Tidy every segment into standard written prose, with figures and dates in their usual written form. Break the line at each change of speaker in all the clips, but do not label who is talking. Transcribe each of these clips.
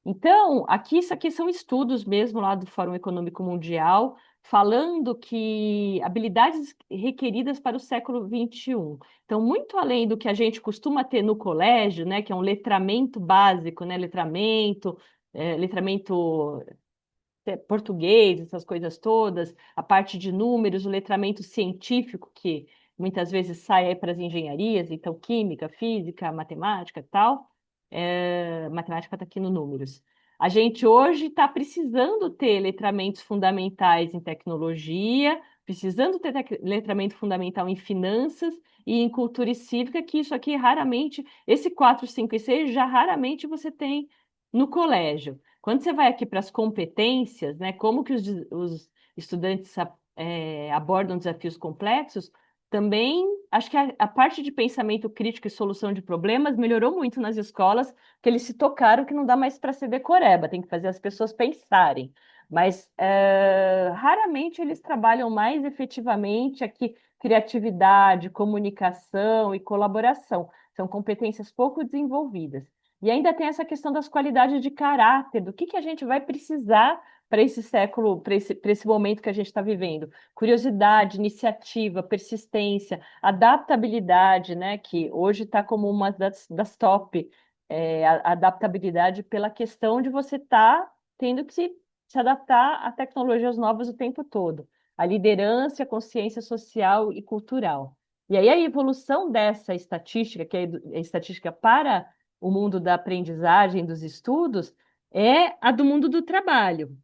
Então, isso aqui são estudos mesmo lá do Fórum Econômico Mundial, falando que habilidades requeridas para o século XXI. Então, muito além do que a gente costuma ter no colégio, né, que é um letramento básico, né, letramento português, essas coisas todas, a parte de números, o letramento científico, que muitas vezes sai aí para as engenharias, então química, física, matemática e tal. Matemática está aqui no números. A gente hoje está precisando ter letramentos fundamentais em tecnologia, precisando ter letramento fundamental em finanças e em cultura e cívica, que isso aqui raramente, esse 4, 5 e 6 já raramente você tem no colégio. Quando você vai aqui para as competências, né, como que os estudantes abordam desafios complexos, também acho que a parte de pensamento crítico e solução de problemas melhorou muito nas escolas, porque eles se tocaram que não dá mais para ser decoreba, tem que fazer as pessoas pensarem. Mas raramente eles trabalham mais efetivamente aqui criatividade, comunicação e colaboração. São competências pouco desenvolvidas. E ainda tem essa questão das qualidades de caráter, do que a gente vai precisar para esse século, para esse momento que a gente está vivendo. Curiosidade, iniciativa, persistência, adaptabilidade, né, que hoje está como uma das top, a adaptabilidade pela questão de você estar tendo que se adaptar a tecnologias novas o tempo todo. A liderança, a consciência social e cultural. E aí a evolução dessa estatística, que é a estatística para o mundo da aprendizagem, dos estudos, é a do mundo do trabalho.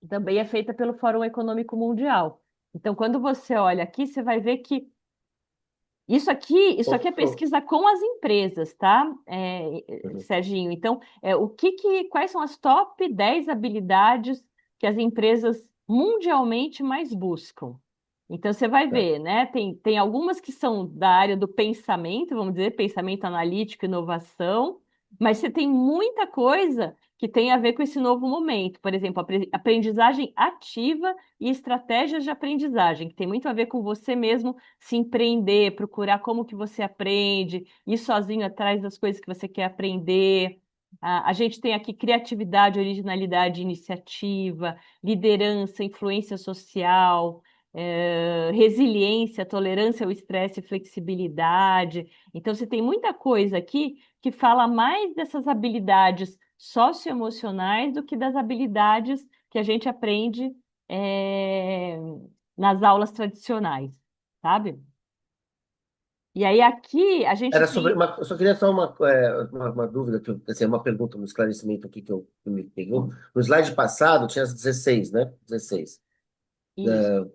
Também é feita pelo Fórum Econômico Mundial. Então, quando você olha aqui, você vai ver que isso aqui é
Ô,
pesquisa com as empresas, tá,
uhum,
Serginho? Então, quais são as top 10 habilidades que as empresas mundialmente mais buscam? Então, você vai
tá.
ver, né? Tem algumas que são da área do pensamento, vamos dizer, pensamento analítico, inovação, mas você tem muita coisa que tem a ver com esse novo momento. Por exemplo, aprendizagem ativa e estratégias de aprendizagem, que tem muito a ver com você mesmo se empreender, procurar como que você aprende, ir sozinho atrás das coisas que você quer aprender. A gente tem aqui criatividade, originalidade, iniciativa, liderança, influência social, resiliência, tolerância ao estresse e flexibilidade. Então, você tem muita coisa aqui que fala mais dessas habilidades socioemocionais do que das habilidades que a gente aprende eh, nas aulas tradicionais, sabe? E aí aqui a gente
Era sobre
tem
uma, eu só queria só uma dúvida, assim, uma pergunta, um esclarecimento aqui que me pegou. No slide passado tinha as 16, né? 16.
isso.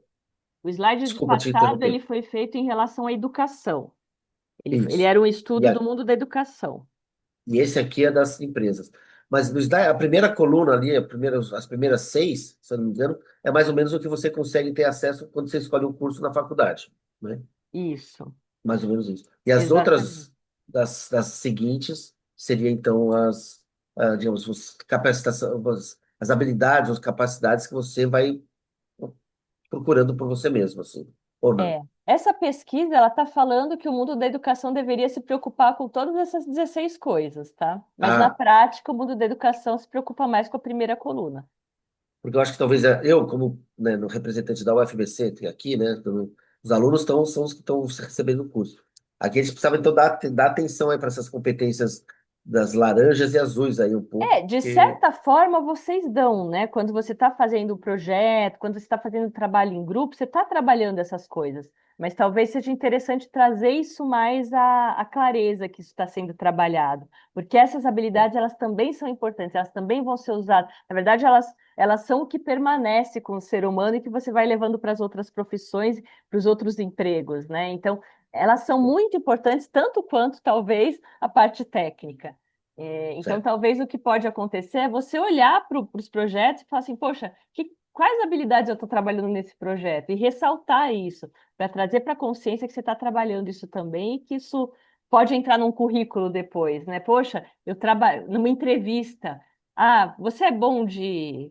O slide de
Desculpa te
passado ele
interromper.
foi feito em relação à educação. Ele
Isso.
era um
E,
estudo do mundo da educação.
e esse aqui é das empresas. Mas no slide, a primeira coluna ali, as primeiras seis, se eu não me engano, é mais ou menos o que você consegue ter acesso quando você escolhe um curso na faculdade, né?
Isso,
Mais ou menos isso. E as
exatamente.
outras, das seguintes, seria então digamos, capacitação, as habilidades, as capacidades que você vai procurando por você mesmo, assim, ou não.
Essa pesquisa ela está falando que o mundo da educação deveria se preocupar com todas essas 16 coisas, tá? Mas na
Ah,
prática, o mundo da educação se preocupa mais com a primeira coluna.
porque eu acho que talvez eu, como né, no representante da UFBC, tem aqui, né, então, os alunos são os que estão recebendo o curso. Aqui eles precisavam, então, dar atenção aí para essas competências das laranjas e azuis aí um pouco,
De
porque
certa forma, vocês dão, né? Quando você está fazendo o projeto, quando você está fazendo trabalho em grupo, você está trabalhando essas coisas. Mas talvez seja interessante trazer isso mais à clareza que isso está sendo trabalhado. Porque essas habilidades, elas também são importantes, elas também vão ser usadas. Na verdade, elas são o que permanece com o ser humano e que você vai levando para as outras profissões, para os outros empregos, né? Então, elas são muito importantes, tanto quanto, talvez, a parte técnica. Então,
certo,
talvez o que pode acontecer é você olhar para os projetos e falar assim, poxa, quais habilidades eu estou trabalhando nesse projeto? E ressaltar isso, para trazer para a consciência que você está trabalhando isso também e que isso pode entrar num currículo depois, né? Poxa, eu trabalho numa entrevista. Ah, você é bom de.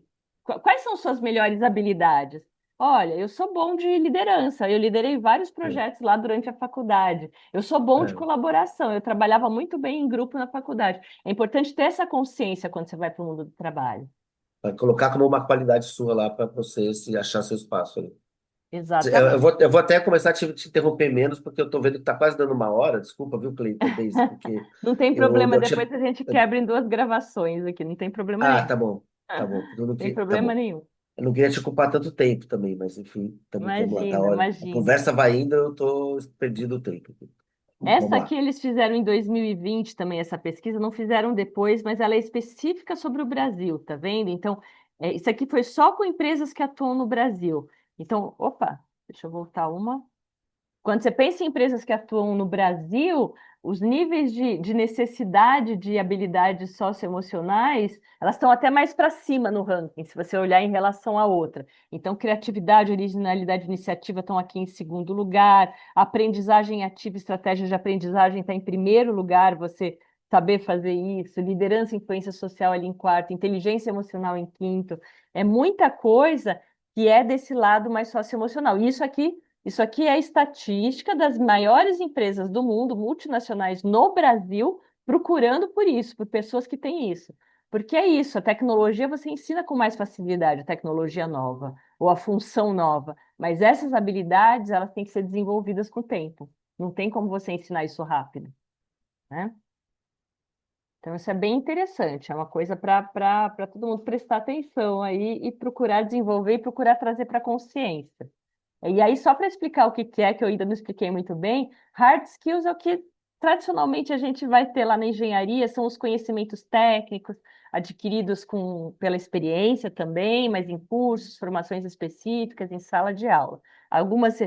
Quais são suas melhores habilidades? Olha, eu sou bom de liderança. Eu liderei vários
É,
projetos lá durante a faculdade. Eu sou bom de
é.
colaboração. Eu trabalhava muito bem em grupo na faculdade. É importante ter essa consciência quando você vai para o mundo do trabalho.
Vai colocar como uma qualidade sua lá para você se achar seu espaço ali.
Exatamente.
Eu vou até começar a te interromper menos, porque eu tô vendo que tá quase dando uma hora. Desculpa, viu, Cleiton, Daisy, porque
Não tem
eu,
problema,
eu tinha.
depois a gente quebra em duas gravações aqui, não tem problema
Ah,
nenhum.
tá bom, tá bom.
Não tem
Tá
problema
bom.
nenhum.
Eu não queria te ocupar tanto tempo também, mas enfim, vamos lá, tá
Imagina,
hora. A
imagina.
conversa vai indo, eu tô perdido o tempo. Vamos
Essa aqui
lá.
eles fizeram em 2020 também, essa pesquisa, não fizeram depois, mas ela é específica sobre o Brasil, tá vendo? Então, isso aqui foi só com empresas que atuam no Brasil. Então, opa, deixa eu voltar uma. Quando você pensa em empresas que atuam no Brasil, os níveis de necessidade de habilidades socioemocionais, elas estão até mais para cima no ranking, se você olhar em relação à outra. Então, criatividade, originalidade e iniciativa estão aqui em segundo lugar, aprendizagem ativa, estratégias de aprendizagem está em primeiro lugar, você saber fazer isso, liderança e influência social ali em quarto, inteligência emocional em quinto. É muita coisa que é desse lado mais socioemocional. E isso aqui é a estatística das maiores empresas do mundo, multinacionais no Brasil, procurando por isso, por pessoas que têm isso. Porque é isso, a tecnologia você ensina com mais facilidade, a tecnologia nova, ou a função nova, mas essas habilidades, elas têm que ser desenvolvidas com o tempo. Não tem como você ensinar isso rápido, né? Então, isso é bem interessante, é uma coisa para todo mundo prestar atenção aí e procurar desenvolver e procurar trazer para a consciência. E aí, só para explicar o que que é, que eu ainda não expliquei muito bem, hard skills é o que tradicionalmente a gente vai ter lá na engenharia, são os conhecimentos técnicos adquiridos pela experiência também, mas em cursos, formações específicas, em sala de aula. Algumas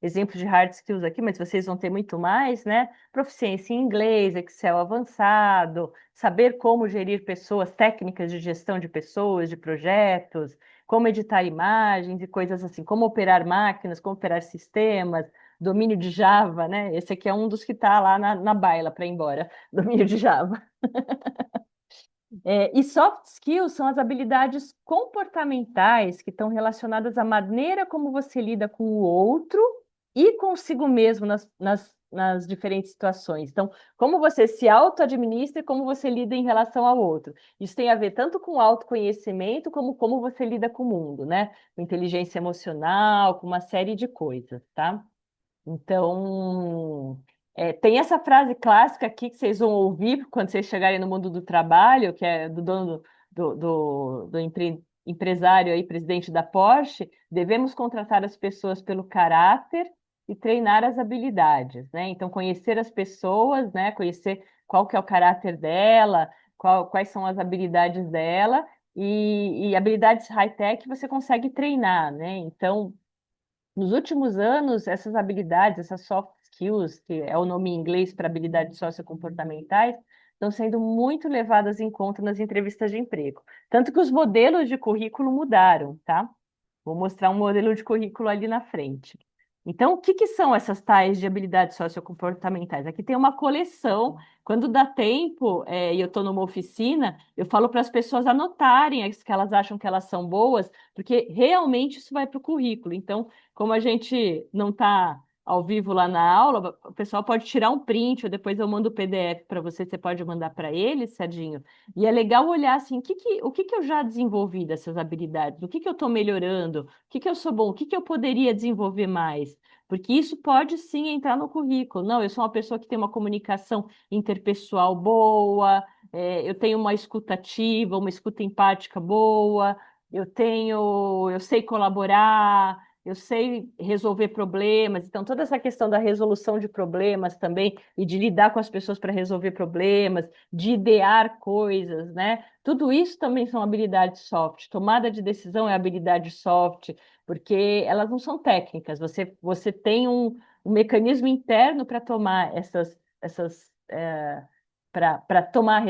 exemplos de hard skills aqui, mas vocês vão ter muito mais, né? Proficiência em inglês, Excel avançado, saber como gerir pessoas, técnicas de gestão de pessoas, de projetos, como editar imagens e coisas assim, como operar máquinas, como operar sistemas, domínio de Java, né? Esse aqui é um dos que está lá na baila para ir embora, domínio de Java. E soft skills são as habilidades comportamentais que estão relacionadas à maneira como você lida com o outro e consigo mesmo nas diferentes situações. Então, como você se auto-administra e como você lida em relação ao outro. Isso tem a ver tanto com autoconhecimento como você lida com o mundo, né? Com inteligência emocional, com uma série de coisas, tá? Então, tem essa frase clássica aqui que vocês vão ouvir quando vocês chegarem no mundo do trabalho, que é do dono do empresário aí, presidente da Porsche, devemos contratar as pessoas pelo caráter e treinar as habilidades, né? Então, conhecer as pessoas, né? Conhecer qual que é o caráter dela, quais são as habilidades dela, e habilidades high-tech você consegue treinar, né? Então, nos últimos anos, essas habilidades, essas soft skills, que é o nome em inglês para habilidades sociocomportamentais, estão sendo muito levadas em conta nas entrevistas de emprego. Tanto que os modelos de currículo mudaram, tá? Vou mostrar um modelo de currículo ali na frente. Então, o que que são essas tais de habilidades sociocomportamentais? Aqui tem uma coleção. Quando dá tempo, e eu estou numa oficina, eu falo para as pessoas anotarem as que elas acham que elas são boas, porque realmente isso vai para o currículo. Então, como a gente não está ao vivo lá na aula, o pessoal pode tirar um print, ou depois eu mando o PDF para você, você pode mandar para eles, Serginho. E é legal olhar assim, o que que eu já desenvolvi dessas habilidades? O que que eu estou melhorando? O que que eu sou bom? O que que eu poderia desenvolver mais? Porque isso pode sim entrar no currículo. Não, eu sou uma pessoa que tem uma comunicação interpessoal boa, eu tenho uma escuta ativa, uma escuta empática boa, eu sei colaborar, eu sei resolver problemas. Então, toda essa questão da resolução de problemas também e de lidar com as pessoas para resolver problemas, de idear coisas, né? Tudo isso também são habilidades soft. Tomada de decisão é habilidade soft, porque elas não são técnicas. Você tem um mecanismo interno para tomar para tomar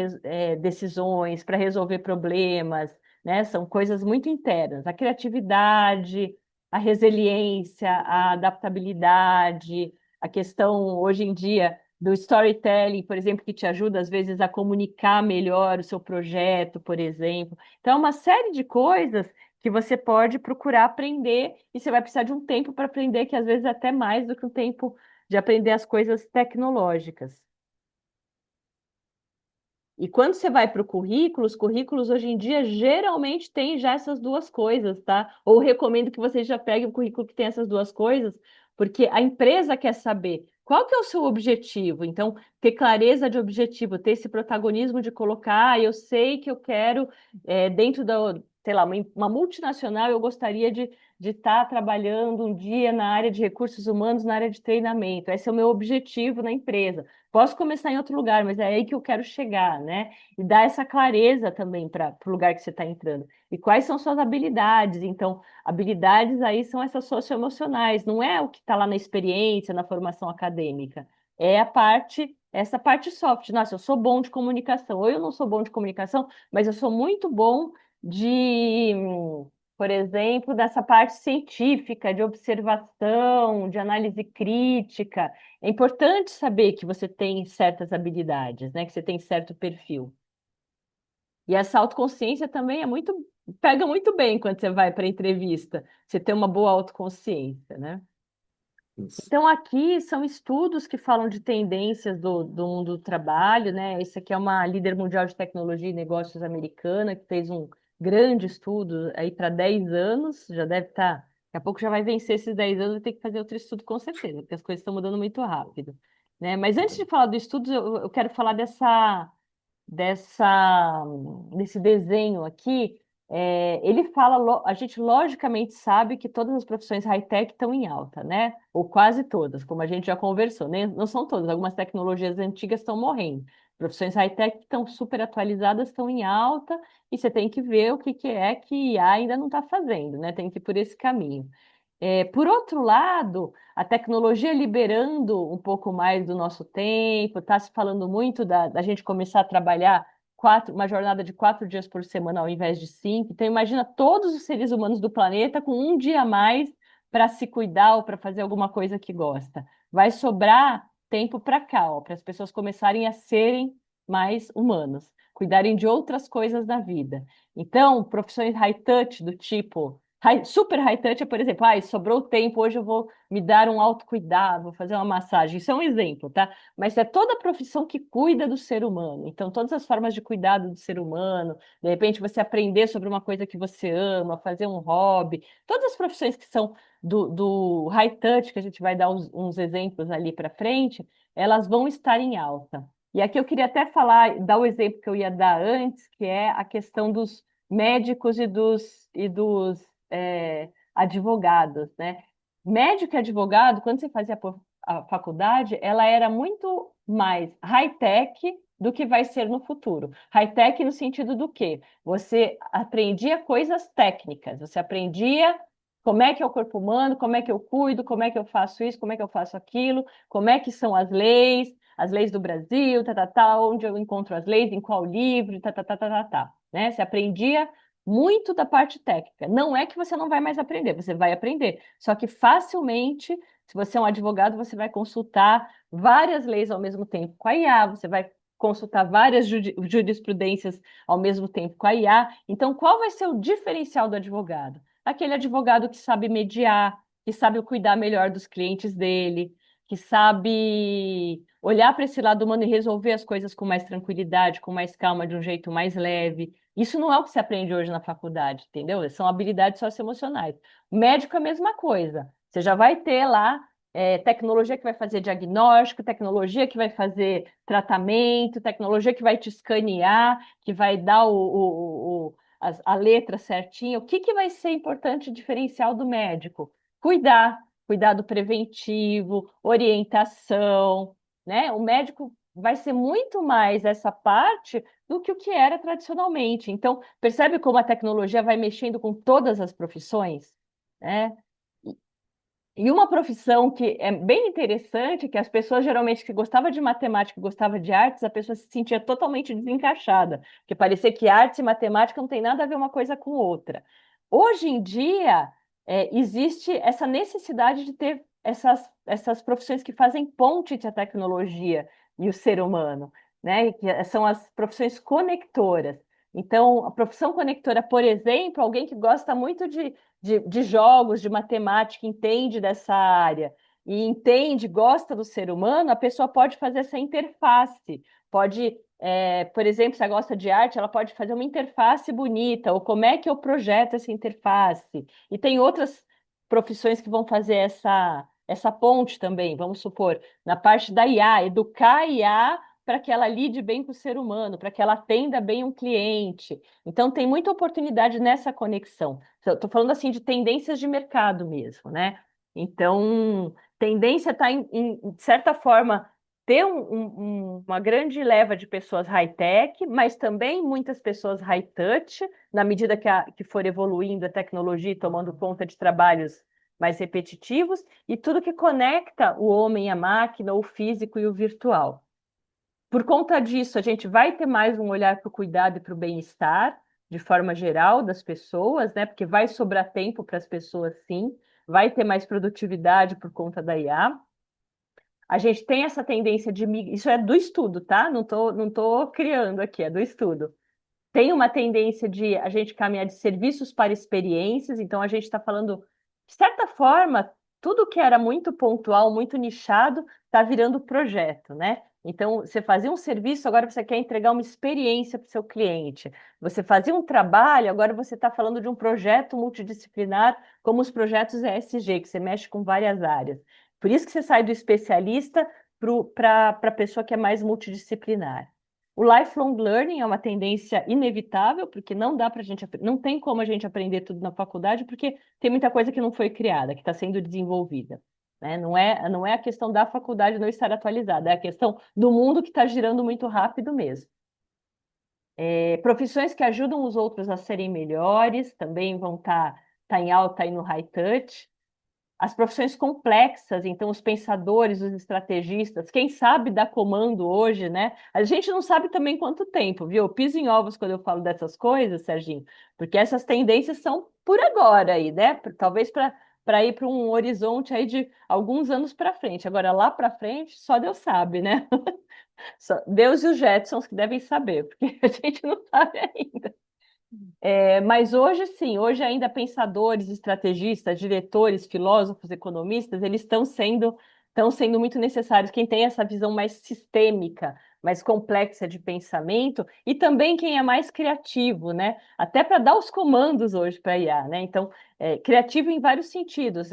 decisões, para resolver problemas, né? São coisas muito internas. A criatividade, a resiliência, a adaptabilidade, a questão hoje em dia do storytelling, por exemplo, que te ajuda às vezes a comunicar melhor o seu projeto, por exemplo. Então, é uma série de coisas que você pode procurar aprender e você vai precisar de um tempo para aprender, que às vezes é até mais do que um tempo de aprender as coisas tecnológicas. E quando você vai para o currículo, os currículos hoje em dia geralmente têm já essas duas coisas, tá? Ou recomendo que você já pegue um currículo que tem essas duas coisas, porque a empresa quer saber qual que é o seu objetivo. Então, ter clareza de objetivo, ter esse protagonismo de colocar, eu sei que eu quero, dentro da, sei lá, uma multinacional, eu gostaria de estar trabalhando um dia na área de recursos humanos, na área de treinamento. Esse é o meu objetivo na empresa. Posso começar em outro lugar, mas é aí que eu quero chegar, né? E dar essa clareza também para o lugar que você está entrando. E quais são suas habilidades? Então, habilidades aí são essas socioemocionais, não é o que está lá na experiência, na formação acadêmica. É essa parte soft. Nossa, eu sou bom de comunicação, ou eu não sou bom de comunicação, mas eu sou muito bom de, por exemplo, dessa parte científica, de observação, de análise crítica. É importante saber que você tem certas habilidades, né? Que você tem certo perfil. E essa autoconsciência também pega muito bem quando você vai para a entrevista. Você tem uma boa autoconsciência, né?
Isso.
Então, aqui são estudos que falam de tendências do mundo do trabalho, né? Esse aqui é uma líder mundial de tecnologia e negócios americana, que fez um grande estudo aí para 10 anos, já deve estar, daqui a pouco já vai vencer esses 10 anos, vai ter que fazer outro estudo com certeza, porque as coisas estão mudando muito rápido, né? Mas antes de falar do estudo, eu quero falar desse desenho aqui, ele fala, a gente logicamente sabe que todas as profissões high-tech estão em alta, né? Ou quase todas, como a gente já conversou, né? Não são todas, algumas tecnologias antigas estão morrendo. Profissões high-tech que estão super atualizadas estão em alta e você tem que ver o que que é que IA ainda não está fazendo, né? Tem que ir por esse caminho. Por outro lado, a tecnologia liberando um pouco mais do nosso tempo, está se falando muito da gente começar a trabalhar uma jornada de 4 dias por semana ao invés de 5. Então, imagina todos os seres humanos do planeta com um dia a mais para se cuidar ou para fazer alguma coisa que gosta. Vai sobrar tempo para cá, para as pessoas começarem a serem mais humanos, cuidarem de outras coisas da vida. Então, profissões high touch do tipo super high touch é, por exemplo, sobrou tempo, hoje eu vou me dar um autocuidado, vou fazer uma massagem. Isso é um exemplo, tá? Mas é toda profissão que cuida do ser humano. Então, todas as formas de cuidado do ser humano, de repente você aprender sobre uma coisa que você ama, fazer um hobby, todas as profissões que são do high touch, que a gente vai dar uns exemplos ali para frente, elas vão estar em alta. E aqui eu queria até dar o exemplo que eu ia dar antes, que é a questão dos médicos e dos advogados, né? Médico e advogado, quando você fazia a faculdade, ela era muito mais high-tech do que vai ser no futuro. High-tech no sentido do quê? Você aprendia coisas técnicas, você aprendia como é que é o corpo humano, como é que eu cuido, como é que eu faço isso, como é que eu faço aquilo, como é que são as leis do Brasil, onde eu encontro as leis, em qual livro, né? Você aprendia muito da parte técnica. Não é que você não vai mais aprender, você vai aprender. Só que facilmente, se você é um advogado, você vai consultar várias leis ao mesmo tempo com a IA, você vai consultar várias jurisprudências ao mesmo tempo com a IA. Então, qual vai ser o diferencial do advogado? Aquele advogado que sabe mediar, que sabe cuidar melhor dos clientes dele, que sabe olhar para esse lado humano e resolver as coisas com mais tranquilidade, com mais calma, de um jeito mais leve. Isso não é o que se aprende hoje na faculdade, entendeu? São habilidades socioemocionais. Médico é a mesma coisa. Você já vai ter lá tecnologia que vai fazer diagnóstico, tecnologia que vai fazer tratamento, tecnologia que vai te escanear, que vai dar a letra certinha. O que que vai ser importante diferencial do médico? Cuidado preventivo, orientação, né? O médico vai ser muito mais essa parte do que o que era tradicionalmente. Então, percebe como a tecnologia vai mexendo com todas as profissões, né? E uma profissão que é bem interessante, que as pessoas geralmente que gostavam de matemática, que gostavam de artes, a pessoa se sentia totalmente desencaixada, porque parecia que artes e matemática não tem nada a ver uma coisa com outra. Hoje em dia, existe essa necessidade de ter essas profissões que fazem ponte entre a tecnologia e o ser humano, né? Que são as profissões conectoras. Então, a profissão conectora, por exemplo, alguém que gosta muito de jogos, de matemática, entende dessa área e entende, gosta do ser humano, a pessoa pode fazer essa interface. Pode, por exemplo, se ela gosta de arte, ela pode fazer uma interface bonita, ou como é que eu projeto essa interface. E tem outras profissões que vão fazer essa ponte também, vamos supor, na parte da IA, educar a IA para que ela lide bem com o ser humano, para que ela atenda bem um cliente. Então, tem muita oportunidade nessa conexão. Estou falando assim de tendências de mercado mesmo, né? Então, tendência está, de certa forma, ter uma grande leva de pessoas high-tech, mas também muitas pessoas high-touch, na medida que for evoluindo a tecnologia e tomando conta de trabalhos mais repetitivos, e tudo que conecta o homem à máquina, o físico e o virtual. Por conta disso, a gente vai ter mais um olhar para o cuidado e para o bem-estar, de forma geral, das pessoas, né? Porque vai sobrar tempo para as pessoas, sim, vai ter mais produtividade por conta da IA. A gente tem essa tendência de isso é do estudo, tá? Não tô criando aqui, é do estudo. Tem uma tendência de a gente caminhar de serviços para experiências, então a gente está falando, de certa forma, tudo que era muito pontual, muito nichado, está virando projeto, né? Então, você fazia um serviço, agora você quer entregar uma experiência para o seu cliente. Você fazia um trabalho, agora você está falando de um projeto multidisciplinar, como os projetos ESG, que você mexe com várias áreas. Por isso que você sai do especialista para a pessoa que é mais multidisciplinar. O lifelong learning é uma tendência inevitável, porque não dá para a gente, não tem como a gente aprender tudo na faculdade, porque tem muita coisa que não foi criada, que está sendo desenvolvida. Né? Não é a questão da faculdade não estar atualizada, é a questão do mundo que está girando muito rápido mesmo. Profissões que ajudam os outros a serem melhores também vão tá em alta aí no high touch. As profissões complexas, então os pensadores, os estrategistas, quem sabe dar comando hoje, né? A gente não sabe também quanto tempo, viu? Eu piso em ovos quando eu falo dessas coisas, Serginho, porque essas tendências são por agora aí, né? Talvez para ir para um horizonte aí de alguns anos para frente. Agora lá para frente, só Deus sabe, né? Só Deus e os Jetsons que devem saber, porque a gente não sabe ainda. Mas hoje, sim, hoje ainda pensadores, estrategistas, diretores, filósofos, economistas, eles estão sendo muito necessários. Quem tem essa visão mais sistêmica, mais complexa de pensamento, e também quem é mais criativo, né? Até para dar os comandos hoje para a IA, né? Então, criativo em vários sentidos,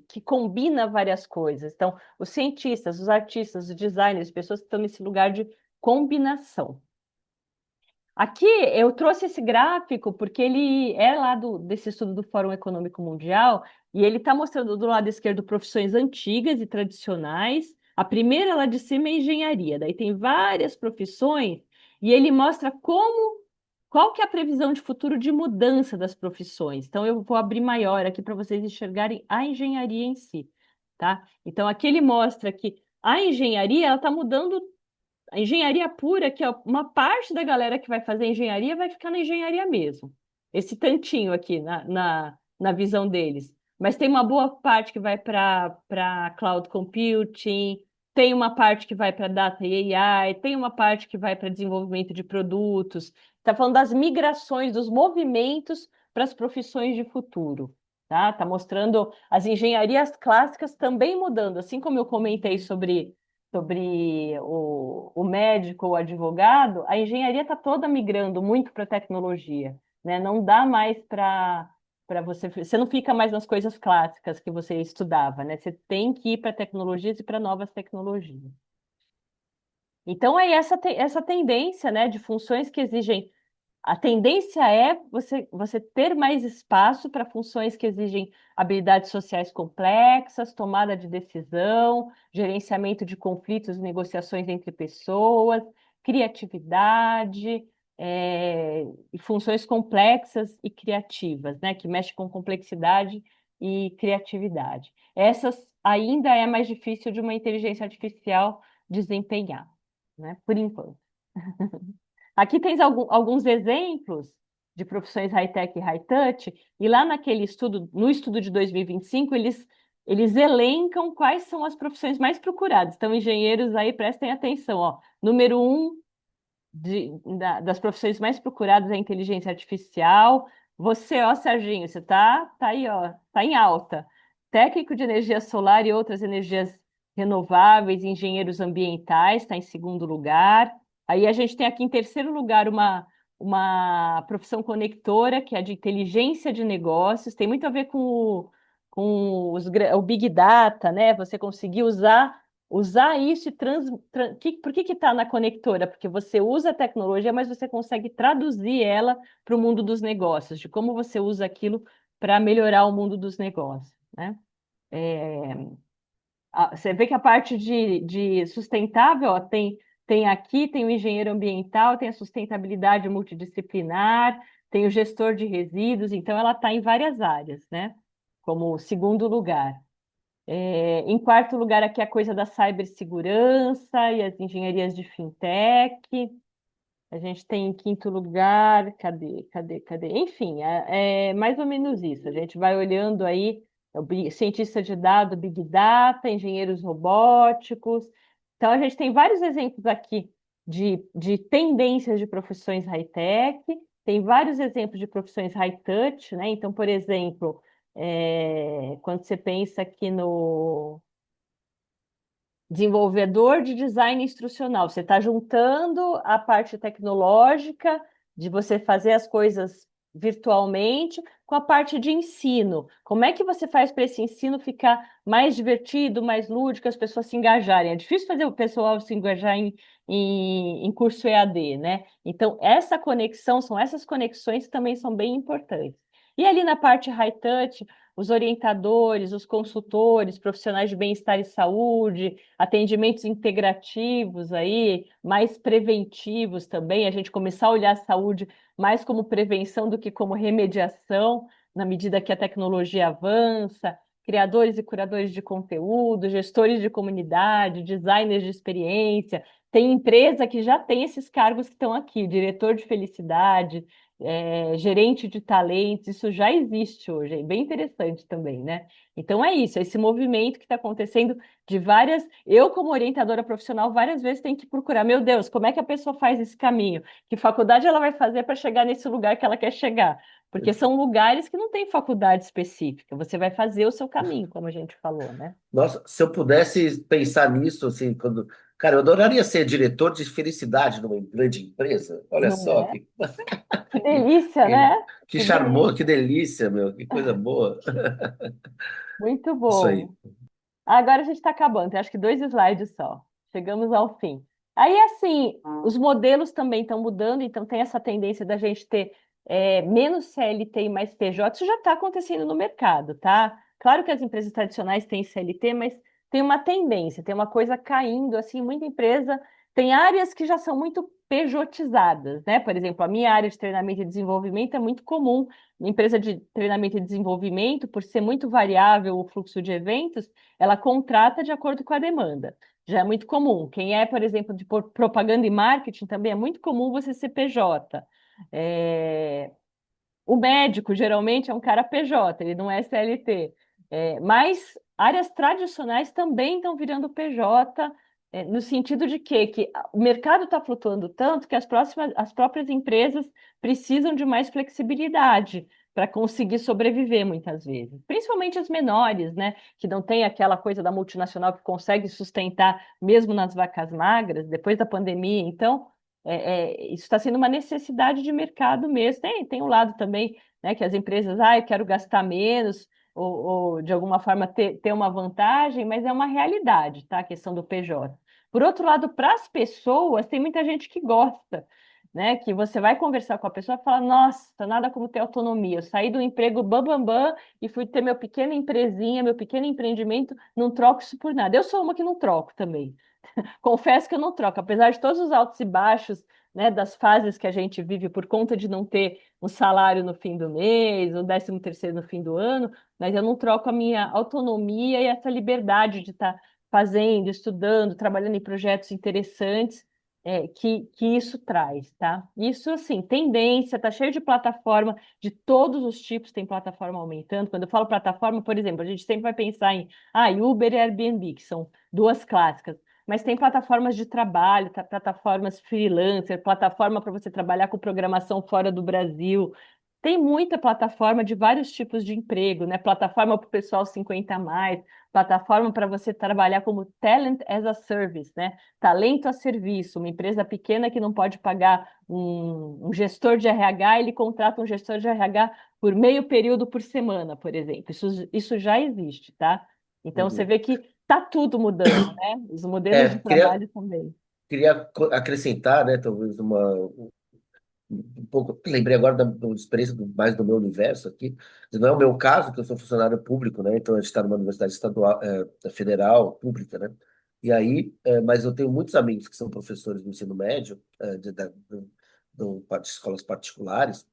que combina várias coisas. Então, os cientistas, os artistas, os designers, pessoas que estão nesse lugar de combinação. Aqui eu trouxe esse gráfico porque ele é lá desse estudo do Fórum Econômico Mundial e ele está mostrando do lado esquerdo profissões antigas e tradicionais. A primeira lá de cima é engenharia, daí tem várias profissões e ele mostra qual que é a previsão de futuro de mudança das profissões. Então eu vou abrir maior aqui para vocês enxergarem a engenharia em si, tá? Então aqui ele mostra que a engenharia ela está mudando a engenharia pura, que é uma parte da galera que vai fazer engenharia, vai ficar na engenharia mesmo. Esse tantinho aqui na visão deles. Mas tem uma boa parte que vai para cloud computing, tem uma parte que vai para data e AI, tem uma parte que vai para desenvolvimento de produtos. Está falando das migrações, dos movimentos para as profissões de futuro. Tá mostrando as engenharias clássicas também mudando, assim como eu comentei sobre o médico, o advogado, a engenharia está toda migrando muito para a tecnologia, né? Não dá mais para você não fica mais nas coisas clássicas que você estudava, né? Você tem que ir para tecnologias e para novas tecnologias. Então, é essa tendência, né, de funções que exigem a tendência é você ter mais espaço para funções que exigem habilidades sociais complexas, tomada de decisão, gerenciamento de conflitos e negociações entre pessoas, criatividade, e funções complexas e criativas, né, que mexem com complexidade e criatividade. Essas ainda é mais difícil de uma inteligência artificial desempenhar, né, por enquanto. Aqui tens alguns exemplos de profissões high-tech e high-touch, e lá naquele estudo, no estudo de 2025, eles elencam quais são as profissões mais procuradas. Então, engenheiros aí, prestem atenção, ó. Número 1, das profissões mais procuradas é a inteligência artificial. Você, ó, Serginho, você tá aí, ó, tá em alta. Técnico de energia solar e outras energias renováveis, engenheiros ambientais, está em segundo lugar. Aí a gente tem aqui em terceiro lugar uma profissão conectora, que é a de inteligência de negócios, tem muito a ver o Big Data, né? Você conseguir usar isso e por que está na conectora? Porque você usa a tecnologia, mas você consegue traduzir ela para o mundo dos negócios, de como você usa aquilo para melhorar o mundo dos negócios, né? É, você vê que a parte de sustentável, ó, tem aqui, tem o engenheiro ambiental, tem a sustentabilidade multidisciplinar, tem o gestor de resíduos, então ela está em várias áreas, né? Como segundo lugar. Em quarto lugar, aqui a coisa da cibersegurança e as engenharias de fintech. A gente tem em quinto lugar, cadê? Enfim, é mais ou menos isso. A gente vai olhando aí, cientista de dados, Big Data, engenheiros robóticos. Então, a gente tem vários exemplos aqui de tendências de profissões high-tech, tem vários exemplos de profissões high-touch, né? Então, por exemplo, quando você pensa aqui no desenvolvedor de design instrucional. Você está juntando a parte tecnológica de você fazer as coisas virtualmente com a parte de ensino. Como é que você faz para esse ensino ficar mais divertido, mais lúdico, as pessoas se engajarem? É difícil fazer o pessoal se engajar em curso EAD, né? Então, essa conexão, são essas conexões que também são bem importantes. E ali na parte high touch, os orientadores, os consultores, profissionais de bem-estar e saúde, atendimentos integrativos aí, mais preventivos também, a gente começar a olhar a saúde mais como prevenção do que como remediação, na medida que a tecnologia avança, criadores e curadores de conteúdo, gestores de comunidade, designers de experiência, tem empresa que já tem esses cargos que estão aqui, diretor de felicidade, gerente de talentos, isso já existe hoje, é bem interessante também, né? Então é isso, é esse movimento que está acontecendo de várias. Eu, como orientadora profissional, várias vezes tenho que procurar, meu Deus, como é que a pessoa faz esse caminho? Que faculdade ela vai fazer para chegar nesse lugar que ela quer chegar? Porque são lugares que não tem faculdade específica, você vai fazer o seu caminho, como a gente falou, né?
Nossa, se eu pudesse pensar nisso, assim, quando. Cara, eu adoraria ser diretor de felicidade numa grande empresa. Olha
Não
só,
é? Que delícia,
que,
né?
que
Que
charmoso, que
delícia.
delícia, meu, que coisa boa.
Muito
Isso aí.
bom. Agora a gente está acabando, tem acho que 2 slides só. Chegamos ao fim. Aí, assim, os modelos também estão mudando, então tem essa tendência da gente ter menos CLT e mais PJ. Isso já está acontecendo no mercado, tá? Claro que as empresas tradicionais têm CLT, mas tem uma tendência, tem uma coisa caindo, assim, muita empresa. Tem áreas que já são muito pejotizadas, né? Por exemplo, a minha área de treinamento e desenvolvimento é muito comum. Na empresa de treinamento e desenvolvimento, por ser muito variável o fluxo de eventos, ela contrata de acordo com a demanda. Já é muito comum. Quem é, por exemplo, de propaganda e marketing, também é muito comum você ser PJ. É, O médico, geralmente, é um cara PJ, ele não é CLT. Mas áreas tradicionais também estão virando PJ, no sentido de que o mercado está flutuando tanto que as próprias empresas precisam de mais flexibilidade para conseguir sobreviver muitas vezes. Principalmente as menores, né? Que não tem aquela coisa da multinacional que consegue sustentar mesmo nas vacas magras, depois da pandemia. Então, isso está sendo uma necessidade de mercado mesmo. Tem um lado também, né, que as empresas, eu quero gastar menos, ou de alguma forma ter uma vantagem, mas é uma realidade, tá? A questão do PJ. Por outro lado, para as pessoas, tem muita gente que gosta, né? Que você vai conversar com a pessoa e fala, nossa, nada como ter autonomia. Eu saí do emprego bam, bam, bam, e fui ter meu pequena empresinha, meu pequeno empreendimento, não troco isso por nada. Eu sou uma que não troco também. Confesso que eu não troco, apesar de todos os altos e baixos, né, das fases que a gente vive por conta de não ter um salário no fim do mês, um 13º no fim do ano, mas eu não troco a minha autonomia e essa liberdade de estar fazendo, estudando, trabalhando em projetos interessantes, que isso traz, tá? Isso, assim, tendência, tá cheio de plataforma, de todos os tipos tem plataforma aumentando. Quando eu falo plataforma, por exemplo, a gente sempre vai pensar em Uber e Airbnb, que são duas clássicas. mas tem plataformas de trabalho, plataformas freelancer, plataforma para você trabalhar com programação fora do Brasil. Tem muita plataforma de vários tipos de emprego, né? Plataforma para o pessoal 50 a mais, plataforma para você trabalhar como talent as a service, né? Talento a serviço. Uma empresa pequena que não pode pagar um gestor de RH, ele contrata um gestor de RH por meio período por semana, por exemplo. Isso já existe, tá? Então você
Uhum.
vê que está tudo mudando, né? Os modelos de
Queria,
trabalho também.
acrescentar, né, talvez um pouco, lembrei agora da experiência mais do meu universo aqui. Não é o meu caso, que eu sou funcionário público, né? Então a gente está numa universidade estadual, federal, pública, né? E aí, mas eu tenho muitos amigos que são professores do ensino médio, de escolas particulares,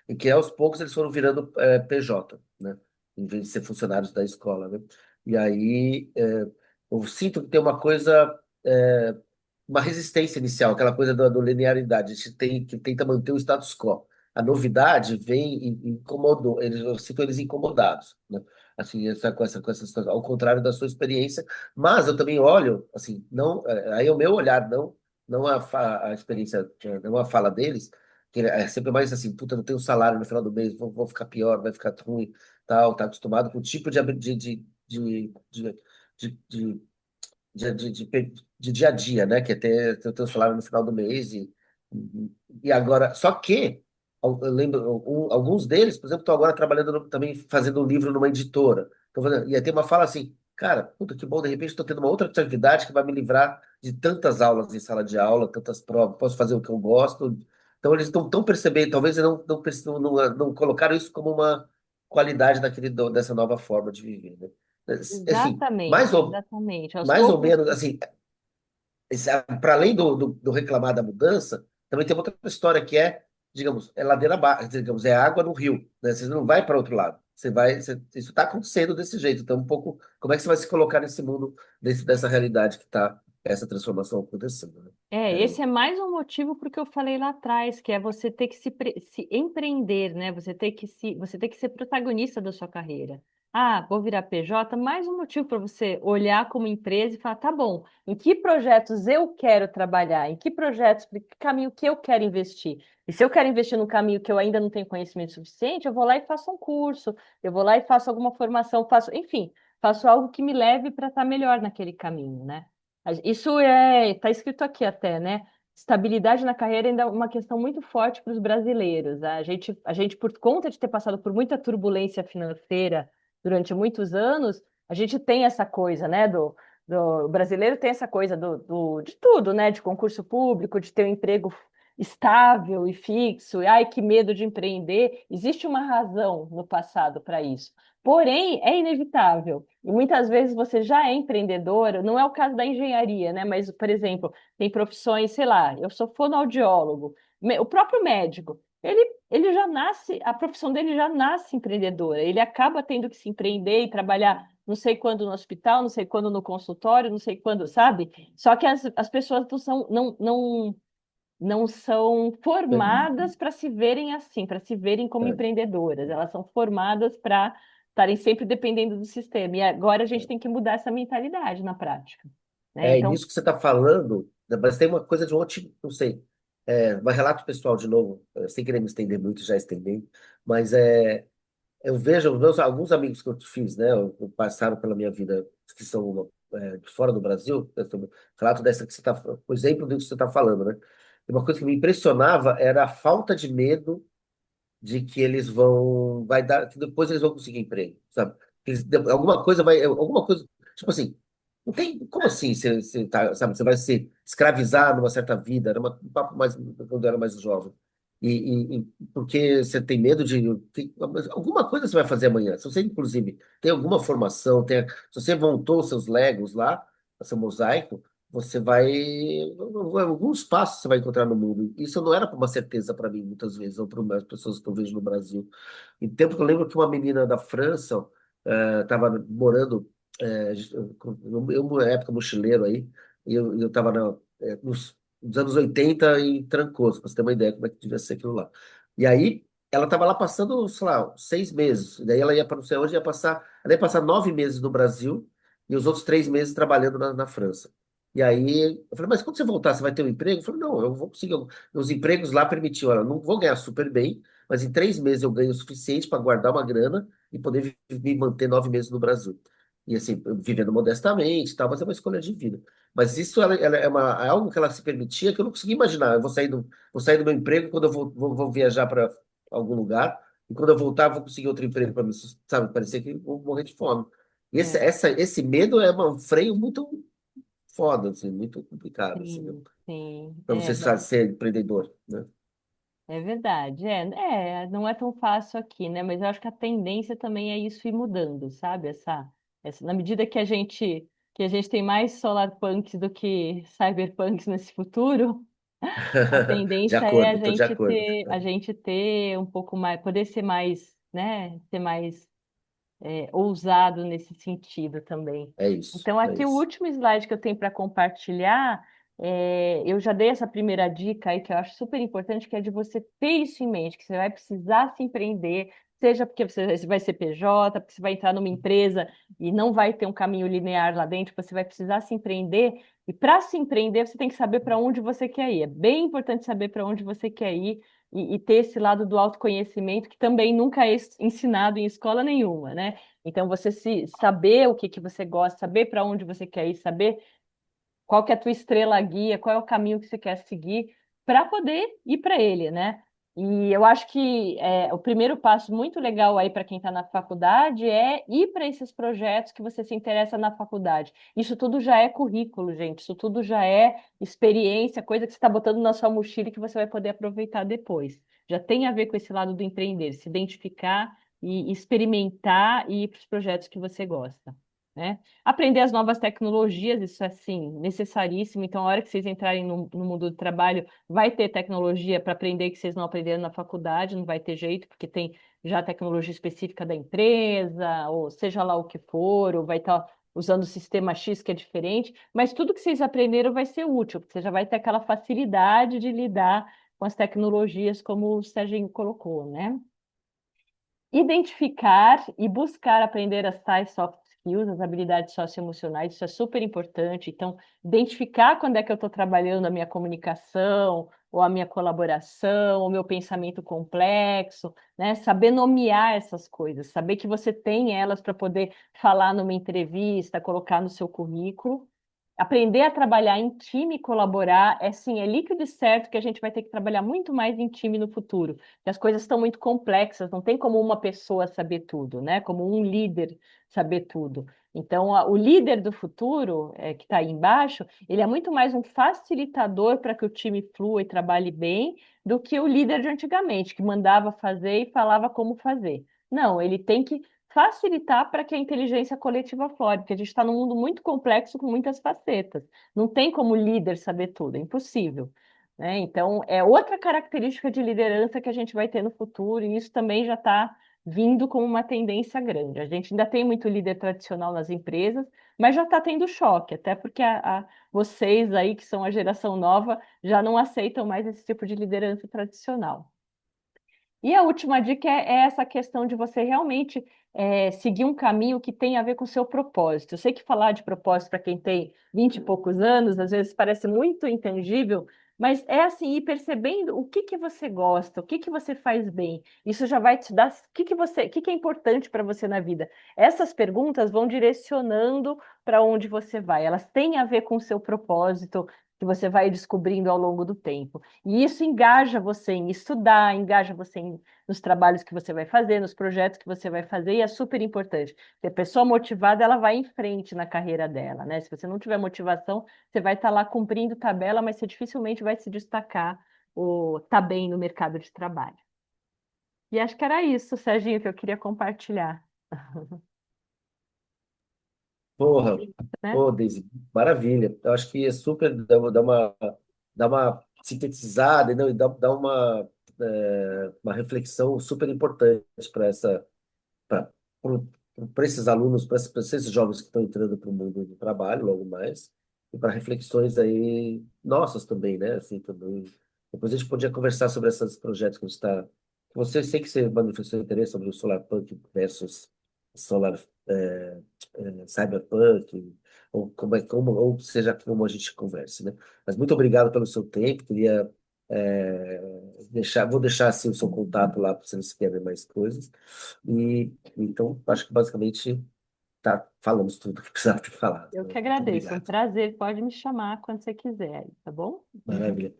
e que aos poucos eles foram virando PJ, né? Em vez de ser funcionários da escola, né? E aí eu sinto que tem uma coisa, uma resistência inicial, aquela coisa da linearidade, a gente tem que tenta manter o status quo. A novidade vem e incomodou, eu sinto eles incomodados, né? Assim, com essa situação, ao contrário da sua experiência, mas eu também olho, assim, não, aí é o meu olhar, não a experiência, não a fala deles, que é sempre mais assim, puta, não tenho salário no final do mês, vou ficar pior, vai ficar ruim, tal, tá acostumado com o tipo de dia a dia, né? Que é ter o teu salário no final do mês e agora, só que eu lembro alguns deles, por exemplo, estão agora trabalhando também fazendo um livro numa editora. E aí tem uma fala assim, cara, puta que bom, de repente estou tendo uma outra atividade que vai me livrar de tantas aulas em sala de aula, tantas provas, posso fazer o que eu gosto. Então eles estão tão percebendo, talvez não colocaram isso como uma qualidade dessa nova forma de viver, né? Assim,
Exatamente, exatamente. Aos
mais ou
poucos.
menos assim, para além do reclamar da mudança, também tem outra história que é, digamos, é ladeira abaixo, digamos, é água no rio, né? Você não vai para outro lado. Isso está acontecendo desse jeito. Então, um pouco, como é que você vai se colocar nesse mundo, dessa realidade que está essa transformação acontecendo, né?
Esse é mais um motivo porque eu falei lá atrás, que é você ter que se empreender, né? Você ter que ser protagonista da sua carreira. Ah, vou virar PJ, mais um motivo para você olhar como empresa e falar, tá bom, em que projetos eu quero trabalhar, em que projetos, em que caminho que eu quero investir. E se eu quero investir num caminho que eu ainda não tenho conhecimento suficiente, eu vou lá e faço um curso, eu vou lá e faço alguma formação, enfim, faço algo que me leve para estar melhor naquele caminho, né? Isso está escrito aqui até, né? Estabilidade na carreira ainda é uma questão muito forte para os brasileiros. A gente, por conta de ter passado por muita turbulência financeira durante muitos anos, a gente tem essa coisa, né? O brasileiro tem essa coisa de tudo, né? De concurso público, de ter um emprego estável e fixo. E, ai, que medo de empreender. Existe uma razão no passado para isso. Porém, é inevitável. E muitas vezes você já é empreendedora, não é o caso da engenharia, né? Mas, por exemplo, tem profissões, sei lá, eu sou fonoaudiólogo, o próprio médico, ele já nasce, a profissão dele já nasce empreendedora, ele acaba tendo que se empreender e trabalhar não sei quando no hospital, não sei quando no consultório, não sei quando, sabe? Só que as pessoas não são formadas para se verem assim, para se verem como
É,
empreendedoras. Elas são formadas para estarem sempre dependendo do sistema. E agora a gente tem que mudar essa mentalidade na prática, né?
e
Então,
nisso que você está falando, né, mas tem uma coisa de um outro, não sei, um relato pessoal de novo, sem querer me estender muito, já estendendo, mas eu vejo alguns amigos que eu fiz, né, passaram pela minha vida, que são de fora do Brasil, né, relato dessa que você está, o exemplo do que você está falando, né? E uma coisa que me impressionava era a falta de medo de que vai dar, que depois eles vão conseguir emprego, sabe? Alguma coisa, tipo assim, não tem, como assim você tá, sabe, você vai se escravizar numa certa vida, era um papo mais, quando eu era mais jovem, porque você tem medo alguma coisa você vai fazer amanhã, se você, inclusive, tem alguma formação, se você montou seus Legos lá, seu mosaico, você vai. Alguns passos você vai encontrar no mundo. Isso não era uma certeza para mim, muitas vezes, ou para as pessoas que eu vejo no Brasil. Em tempo que eu lembro que uma menina da França estava morando. Eu, na época, mochileiro aí, e eu estava nos anos 80 em Trancoso, para você ter uma ideia como é que devia ser aquilo lá. E aí. Ela estava lá passando, sei lá, 6 meses. E daí ela ia para não sei onde, ela ia passar 9 meses no Brasil e os outros 3 meses trabalhando na França. E aí eu falei, mas quando você voltar, você vai ter um emprego? Eu falei, não, eu vou conseguir. Os empregos lá permitiam, olha, eu não vou ganhar super bem, mas em 3 meses eu ganho o suficiente para guardar uma grana e poder me manter 9 meses no Brasil. E assim, vivendo modestamente e tal, mas é uma escolha de vida. Mas isso ela é algo que ela se permitia que eu não conseguia imaginar. Eu vou sair do meu emprego quando eu vou viajar para algum lugar, e quando eu voltar, eu vou conseguir outro emprego para sabe, parecia que eu vou morrer de fome. E
É,
esse medo é um freio muito foda, assim, muito complicado, assim,
sim, sim.
para você ser empreendedor, né?
É verdade. Não é tão fácil aqui, né? Mas eu acho que a tendência também é isso ir mudando, sabe? Na medida que a gente tem mais solarpunks do que cyberpunks nesse futuro, a
De
tendência é
acordo, estou de acordo.
a gente ter um pouco mais, poder ser mais, né? Ser mais ousado nesse sentido também.
É isso,
Então,
é
aqui o
isso.
último slide que eu tenho para compartilhar, eu já dei essa primeira dica aí que eu acho super importante, que é de você ter isso em mente, que você vai precisar se empreender, seja porque você vai ser PJ, porque você vai entrar numa empresa e não vai ter um caminho linear lá dentro, você vai precisar se empreender. E para se empreender, você tem que saber para onde você quer ir. É bem importante saber para onde você quer ir e ter esse lado do autoconhecimento que também nunca é ensinado em escola nenhuma, né? Então, você se saber o que que você gosta, saber para onde você quer ir, saber qual que é a tua estrela guia, qual é o caminho que você quer seguir, para poder ir para ele, né? E eu acho que o primeiro passo muito legal aí para quem está na faculdade é ir para esses projetos que você se interessa na faculdade. Isso tudo já é currículo, gente. Isso tudo já é experiência, coisa que você está botando na sua mochila e que você vai poder aproveitar depois. Já tem a ver com esse lado do empreender, se identificar e experimentar e ir para os projetos que você gosta, né? Aprender as novas tecnologias, isso é assim, necessaríssimo. Então, a hora que vocês entrarem no mundo do trabalho, vai ter tecnologia para aprender que vocês não aprenderam na faculdade, não vai ter jeito, porque tem já tecnologia específica da empresa, ou seja lá o que for, ou vai estar usando o sistema X que é diferente, mas tudo que vocês aprenderam vai ser útil, porque você já vai ter aquela facilidade de lidar com as tecnologias, como o Serginho colocou, né? Identificar e buscar aprender as tais soft skills, as habilidades socioemocionais, isso é super importante. Então, identificar quando é que eu estou trabalhando a minha comunicação, ou a minha colaboração, o meu pensamento complexo, né? Saber nomear essas coisas, saber que você tem elas para poder falar numa entrevista, colocar no seu currículo. Aprender a trabalhar em time e colaborar é sim, é líquido e certo que a gente vai ter que trabalhar muito mais em time no futuro, que as coisas estão muito complexas, não tem como uma pessoa saber tudo, né? Como um líder saber tudo. Então, o líder do futuro, que está aí embaixo, ele é muito mais um facilitador para que o time flua e trabalhe bem do que o líder de antigamente, que mandava fazer e falava como fazer. Não, ele tem que facilitar para que a inteligência coletiva flore, porque a gente está num mundo muito complexo com muitas facetas. Não tem como líder saber tudo, é impossível, né? Então, é outra característica de liderança que a gente vai ter no futuro, e isso também já está vindo como uma tendência grande. A gente ainda tem muito líder tradicional nas empresas, mas já está tendo choque, até porque vocês aí, que são a geração nova, já não aceitam mais esse tipo de liderança tradicional. E a última dica é essa questão de você realmente seguir um caminho que tem a ver com o seu propósito. Eu sei que falar de propósito para quem tem 20 e poucos anos, às vezes parece muito intangível, mas é assim, ir percebendo o que que você gosta, o que que você faz bem. Isso já vai te dar o que que é importante para você na vida. Essas perguntas vão direcionando para onde você vai. Elas têm a ver com o seu propósito, que você vai descobrindo ao longo do tempo. E isso engaja você em estudar, engaja você nos trabalhos que você vai fazer, nos projetos que você vai fazer, e é super importante. Porque a pessoa motivada, ela vai em frente na carreira dela, né? Se você não tiver motivação, você vai estar lá cumprindo tabela, mas você dificilmente vai se destacar ou tá bem no mercado de trabalho. E acho que era isso, Serginho, que eu queria compartilhar.
Porra,
Né?
pô, Daisy, maravilha. Eu acho que é super dar uma sintetizada, não, e dar uma reflexão super importante para esses alunos, para esses jovens que estão entrando para o mundo do trabalho logo mais, e para reflexões aí nossas também, né? Assim, também. Depois a gente podia conversar sobre esses projetos que você está. Você sei que você manifestou interesse sobre o Solar Punk versus Solar. cyberpunk, ou seja como a gente converse, né? Mas muito obrigado pelo seu tempo, queria vou deixar assim o seu contato lá para você não se querer mais coisas. E então acho que basicamente falamos tudo que precisava ter falado,
Eu
né?
que
Muito
agradeço, foi um
obrigado.
prazer. Pode me chamar quando você quiser, tá bom?
Maravilha.